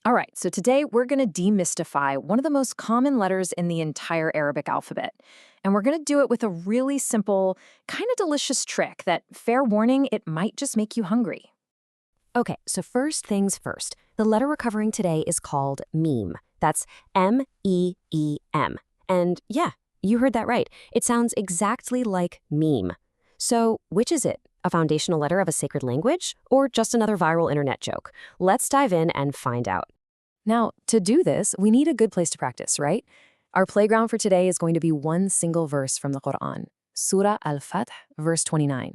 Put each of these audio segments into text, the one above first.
All right, so today we're going to demystify one of the most common letters in the entire Arabic alphabet. And we're going to do it with a really simple, kind of delicious trick that, fair warning, it might just make you hungry. Okay, so first things first. The letter we're covering today is called Meem. That's M-E-E-M. And yeah, you heard that right. It sounds exactly like meme. So which is it? A foundational letter of a sacred language? Or just another viral internet joke? Let's dive in and find out. Now, to do this, we need a good place to practice, right? Our playground for today is going to be one single verse from the Quran, Surah Al-Fath, verse 29.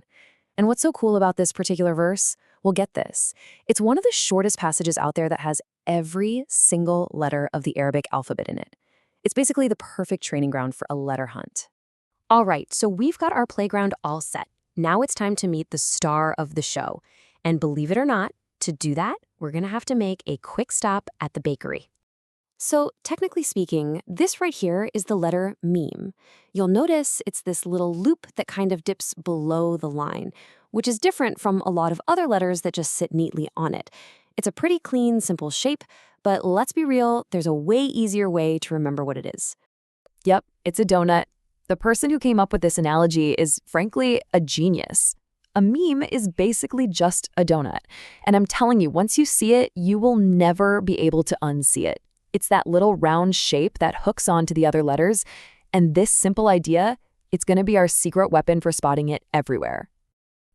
And what's so cool about this particular verse? Well, get this. It's one of the shortest passages out there that has every single letter of the Arabic alphabet in it. It's basically the perfect training ground for a letter hunt. All right, so we've got our playground all set. Now it's time to meet the star of the show. And believe it or not, to do that, we're going to have to make a quick stop at the bakery. So technically speaking, this right here is the letter Meem. You'll notice it's this little loop that kind of dips below the line, which is different from a lot of other letters that just sit neatly on it. It's a pretty clean, simple shape, but let's be real, there's a way easier way to remember what it is. Yep, it's a donut. The person who came up with this analogy is, frankly, a genius. A meme is basically just a donut. And I'm telling you, once you see it, you will never be able to unsee it. It's that little round shape that hooks onto the other letters. And this simple idea, it's going to be our secret weapon for spotting it everywhere.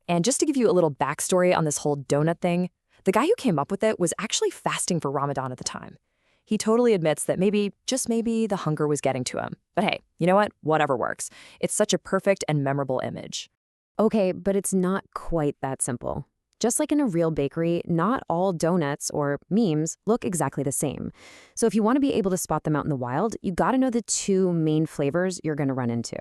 And just to give you a little backstory on this whole donut thing, the guy who came up with it was actually fasting for Ramadan at the time. He totally admits that maybe, just maybe, the hunger was getting to him. But hey, you know what? Whatever works. It's such a perfect and memorable image. Okay, but it's not quite that simple. Just like in a real bakery, not all donuts, or memes, look exactly the same. So if you want to be able to spot them out in the wild, you gotta know the two main flavors you're gonna run into.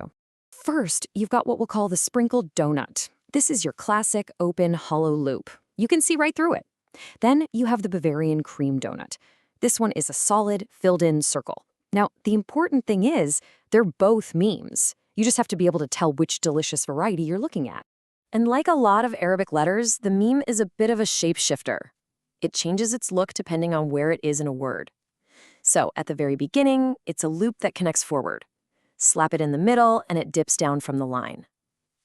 First, you've got what we'll call the sprinkled donut. This is your classic open hollow loop. You can see right through it. Then you have the Bavarian cream donut. This one is a solid, filled-in circle. Now, the important thing is, they're both memes. You just have to be able to tell which delicious variety you're looking at. And like a lot of Arabic letters, the meme is a bit of a shapeshifter. It changes its look depending on where it is in a word. So, at the very beginning, it's a loop that connects forward. Slap it in the middle, and it dips down from the line.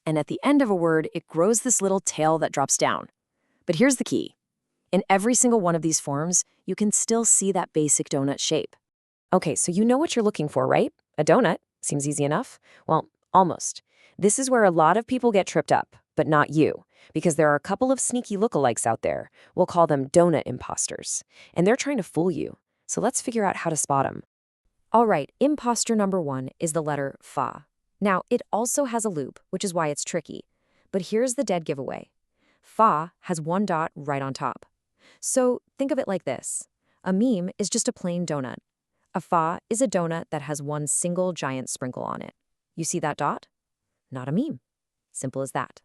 And at the end of a word, it grows this little tail that drops down. But here's the key. In every single one of these forms, you can still see that basic donut shape. Okay, so you know what you're looking for, right? A donut. Seems easy enough? Well, almost. This is where a lot of people get tripped up, but not you, because there are a couple of sneaky lookalikes out there. We'll call them donut imposters, and they're trying to fool you. So let's figure out how to spot them. All right, imposter number one is the letter fa. Now, it also has a loop, which is why it's tricky. But here's the dead giveaway. Fa has one dot right on top. So think of it like this. A meme is just a plain donut. A fa is a donut that has one single giant sprinkle on it. You see that dot? Not a meme. Simple as that.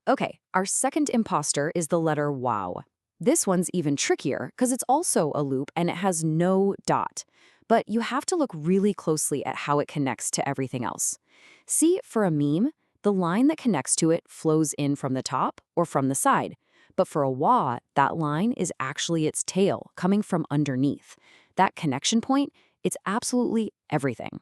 Okay, our second imposter is the letter wow. This one's even trickier because it's also a loop and it has no dot. But you have to look really closely at how it connects to everything else. See, for a meme, the line that connects to it flows in from the top or from the side. But for a wa, that line is actually its tail coming from underneath. That connection point, it's absolutely everything.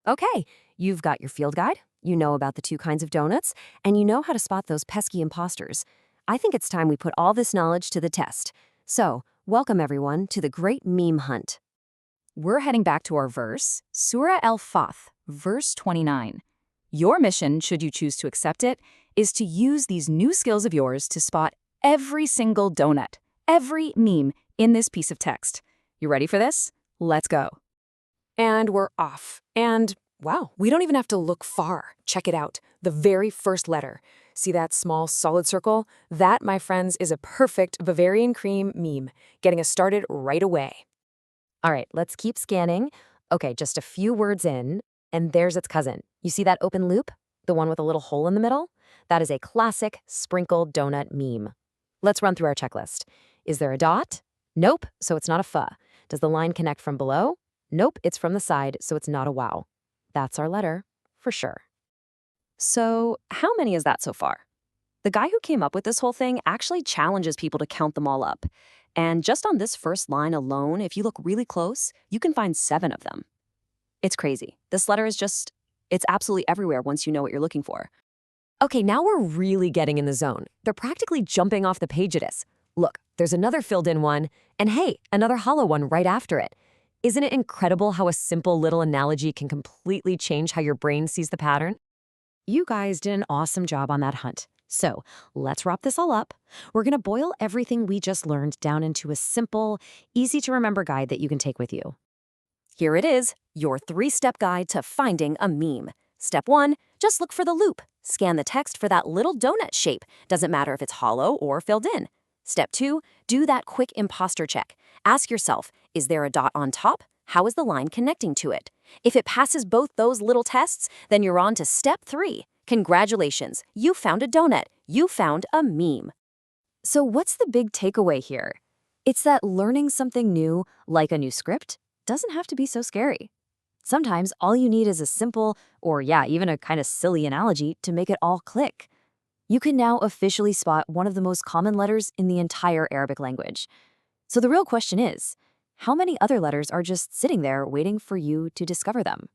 Okay, you've got your field guide, you know about the two kinds of donuts, and you know how to spot those pesky imposters. I think it's time we put all this knowledge to the test. So, welcome everyone to the great meme hunt. We're heading back to our verse, Surah Al-Fath, verse 29. Your mission, should you choose to accept it, is to use these new skills of yours to spot every single donut, every meme in this piece of text. You ready for this? Let's go. And we're off. And wow, we don't even have to look far. Check it out. The very first letter. See that small solid circle? That, my friends, is a perfect Bavarian cream meme, getting us started right away. All right, let's keep scanning. Okay, just a few words in, and there's its cousin. You see that open loop? The one with a little hole in the middle? That is a classic sprinkled donut meme. Let's run through our checklist. Is there a dot? Nope, so it's not a fa. Does the line connect from below? Nope, it's from the side, so it's not a wow. That's our letter, for sure. So, how many is that so far? The guy who came up with this whole thing actually challenges people to count them all up. And just on this first line alone, if you look really close, you can find 7 of them. It's crazy. This letter is it's absolutely everywhere once you know what you're looking for. Okay, now we're really getting in the zone. They're practically jumping off the page at us. Look, there's another filled-in one, and hey, another hollow one right after it. Isn't it incredible how a simple little analogy can completely change how your brain sees the pattern? You guys did an awesome job on that hunt. So let's wrap this all up. We're going to boil everything we just learned down into a simple, easy-to-remember guide that you can take with you. Here it is, your 3-step guide to finding a meme. Step 1, just look for the loop. Scan the text for that little donut shape. Doesn't matter if it's hollow or filled in. Step 2, do that quick imposter check. Ask yourself, is there a dot on top? How is the line connecting to it? If it passes both those little tests, then you're on to step 3. Congratulations, you found a donut. You found a meme. So what's the big takeaway here? It's that learning something new, like a new script, doesn't have to be so scary. Sometimes all you need is a simple, or yeah, even a kind of silly analogy to make it all click. You can now officially spot one of the most common letters in the entire Arabic language. So the real question is, how many other letters are just sitting there waiting for you to discover them?